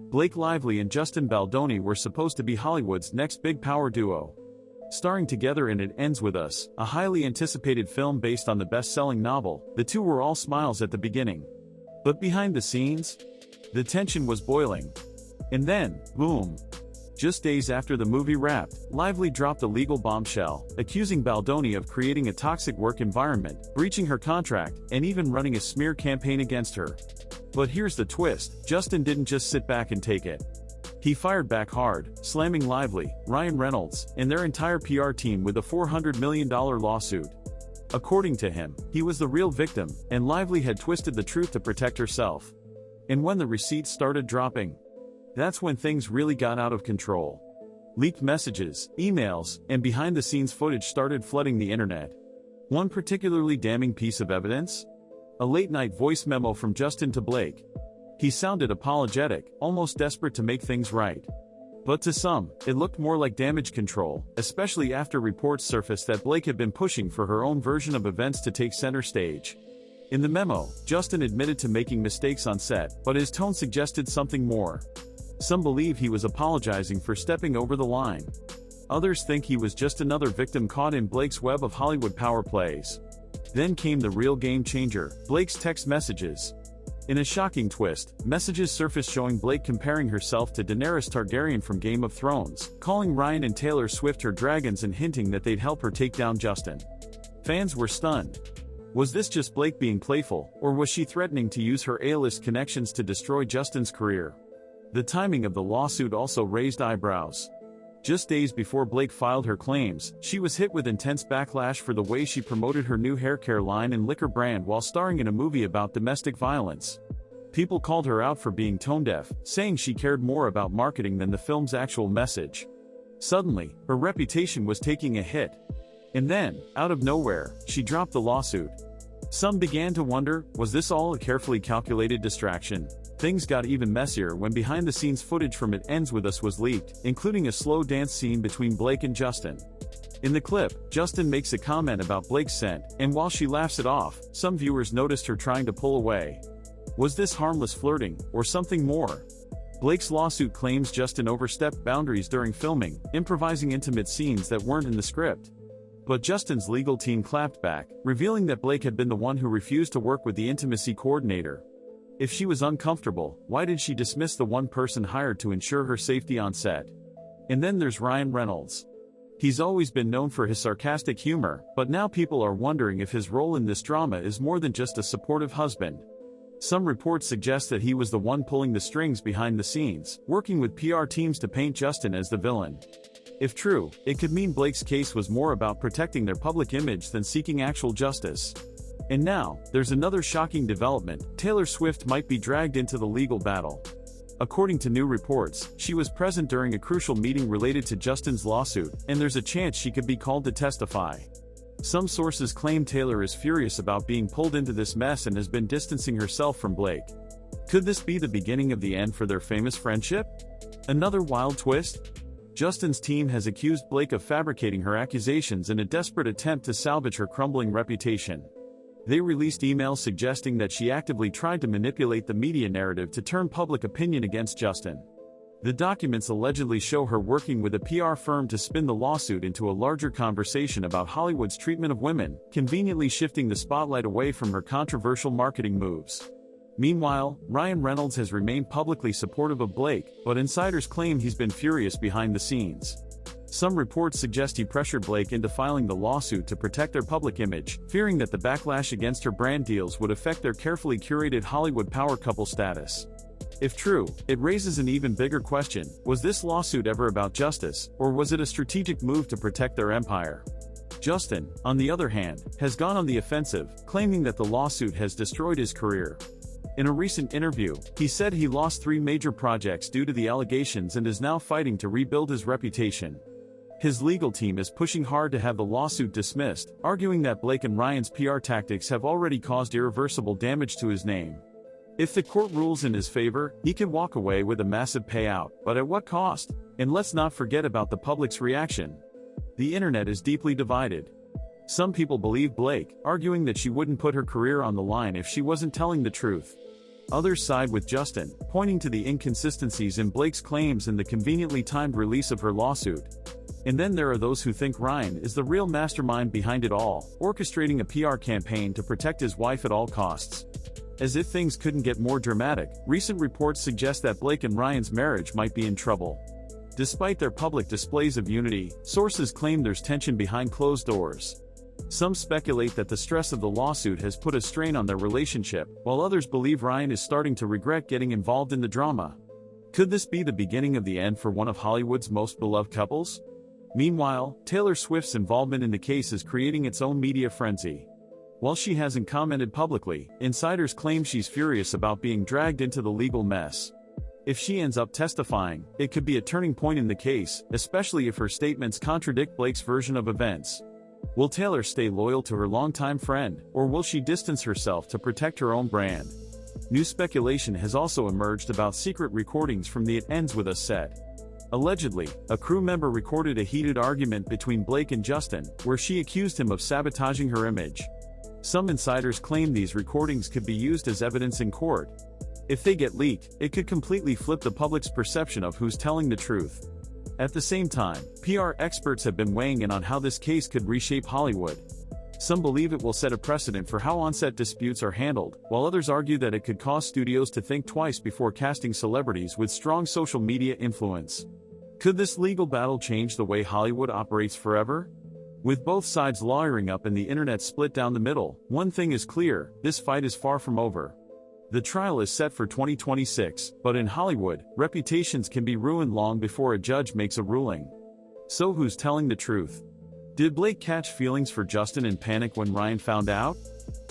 Blake Lively and Justin Baldoni were supposed to be Hollywood's next big power duo. Starring together in It Ends With Us, a highly anticipated film based on the best-selling novel, the two were all smiles at the beginning. But behind the scenes, the tension was boiling. And then, boom! Just days after the movie wrapped, Lively dropped a legal bombshell, accusing Baldoni of creating a toxic work environment, breaching her contract, and even running a smear campaign against her. But here's the twist: Justin didn't just sit back and take it. He fired back hard, slamming Lively, Ryan Reynolds, and their entire PR team with a $400 million lawsuit. According to him, he was the real victim, and Lively had twisted the truth to protect herself. And when the receipts started dropping, that's when things really got out of control. Leaked messages, emails, and behind-the-scenes footage started flooding the internet. One particularly damning piece of evidence? A late-night voice memo from Justin to Blake. He sounded apologetic, almost desperate to make things right. But to some, it looked more like damage control, especially after reports surfaced that Blake had been pushing for her own version of events to take center stage. In the memo, Justin admitted to making mistakes on set, but his tone suggested something more. Some believe he was apologizing for stepping over the line. Others think he was just another victim caught in Blake's web of Hollywood power plays. Then came the real game changer: Blake's text messages. In a shocking twist, messages surfaced showing Blake comparing herself to Daenerys Targaryen from Game of Thrones, calling Ryan and Taylor Swift her dragons and hinting that they'd help her take down Justin. Fans were stunned. Was this just Blake being playful, or was she threatening to use her A-list connections to destroy Justin's career? The timing of the lawsuit also raised eyebrows. Just days before Blake filed her claims, she was hit with intense backlash for the way she promoted her new haircare line and liquor brand while starring in a movie about domestic violence. People called her out for being tone-deaf, saying she cared more about marketing than the film's actual message. Suddenly, her reputation was taking a hit. And then, out of nowhere, she dropped the lawsuit. Some began to wonder, was this all a carefully calculated distraction? Things got even messier when behind-the-scenes footage from It Ends With Us was leaked, including a slow dance scene between Blake and Justin. In the clip, Justin makes a comment about Blake's scent, and while she laughs it off, some viewers noticed her trying to pull away. Was this harmless flirting, or something more? Blake's lawsuit claims Justin overstepped boundaries during filming, improvising intimate scenes that weren't in the script. But Justin's legal team clapped back, revealing that Blake had been the one who refused to work with the intimacy coordinator. If she was uncomfortable, why did she dismiss the one person hired to ensure her safety on set? And then there's Ryan Reynolds. He's always been known for his sarcastic humor, but now people are wondering if his role in this drama is more than just a supportive husband. Some reports suggest that he was the one pulling the strings behind the scenes, working with PR teams to paint Justin as the villain. If true, it could mean Blake's case was more about protecting their public image than seeking actual justice. And now, there's another shocking development: Taylor Swift might be dragged into the legal battle. According to new reports, she was present during a crucial meeting related to Justin's lawsuit, and there's a chance she could be called to testify. Some sources claim Taylor is furious about being pulled into this mess and has been distancing herself from Blake. Could this be the beginning of the end for their famous friendship? Another wild twist? Justin's team has accused Blake of fabricating her accusations in a desperate attempt to salvage her crumbling reputation. They released emails suggesting that she actively tried to manipulate the media narrative to turn public opinion against Justin. The documents allegedly show her working with a PR firm to spin the lawsuit into a larger conversation about Hollywood's treatment of women, conveniently shifting the spotlight away from her controversial marketing moves. Meanwhile, Ryan Reynolds has remained publicly supportive of Blake, but insiders claim he's been furious behind the scenes. Some reports suggest he pressured Blake into filing the lawsuit to protect their public image, fearing that the backlash against her brand deals would affect their carefully curated Hollywood power couple status. If true, it raises an even bigger question: was this lawsuit ever about justice, or was it a strategic move to protect their empire? Justin, on the other hand, has gone on the offensive, claiming that the lawsuit has destroyed his career. In a recent interview, he said he lost 3 major projects due to the allegations and is now fighting to rebuild his reputation. His legal team is pushing hard to have the lawsuit dismissed, arguing that Blake and Ryan's PR tactics have already caused irreversible damage to his name. If the court rules in his favor, he can walk away with a massive payout, but at what cost? And let's not forget about the public's reaction. The internet is deeply divided. Some people believe Blake, arguing that she wouldn't put her career on the line if she wasn't telling the truth. Others side with Justin, pointing to the inconsistencies in Blake's claims and the conveniently timed release of her lawsuit. And then there are those who think Ryan is the real mastermind behind it all, orchestrating a PR campaign to protect his wife at all costs. As if things couldn't get more dramatic, recent reports suggest that Blake and Ryan's marriage might be in trouble. Despite their public displays of unity, sources claim there's tension behind closed doors. Some speculate that the stress of the lawsuit has put a strain on their relationship, while others believe Ryan is starting to regret getting involved in the drama. Could this be the beginning of the end for one of Hollywood's most beloved couples? Meanwhile, Taylor Swift's involvement in the case is creating its own media frenzy. While she hasn't commented publicly, insiders claim she's furious about being dragged into the legal mess. If she ends up testifying, it could be a turning point in the case, especially if her statements contradict Blake's version of events. Will Taylor stay loyal to her longtime friend, or will she distance herself to protect her own brand? New speculation has also emerged about secret recordings from the It Ends With Us set. Allegedly, a crew member recorded a heated argument between Blake and Justin, where she accused him of sabotaging her image. Some insiders claim these recordings could be used as evidence in court. If they get leaked, it could completely flip the public's perception of who's telling the truth. At the same time, PR experts have been weighing in on how this case could reshape Hollywood. Some believe it will set a precedent for how on-set disputes are handled, while others argue that it could cause studios to think twice before casting celebrities with strong social media influence. Could this legal battle change the way Hollywood operates forever? With both sides lawyering up and the internet split down the middle, one thing is clear: this fight is far from over. The trial is set for 2026, but in Hollywood, reputations can be ruined long before a judge makes a ruling. So who's telling the truth? Did Blake catch feelings for Justin and panic when Ryan found out?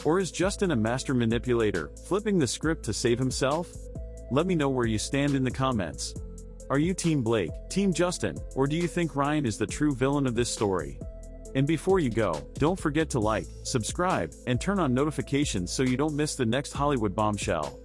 Or is Justin a master manipulator, flipping the script to save himself? Let me know where you stand in the comments. Are you Team Blake, Team Justin, or do you think Ryan is the true villain of this story? And before you go, don't forget to like, subscribe, and turn on notifications so you don't miss the next Hollywood bombshell.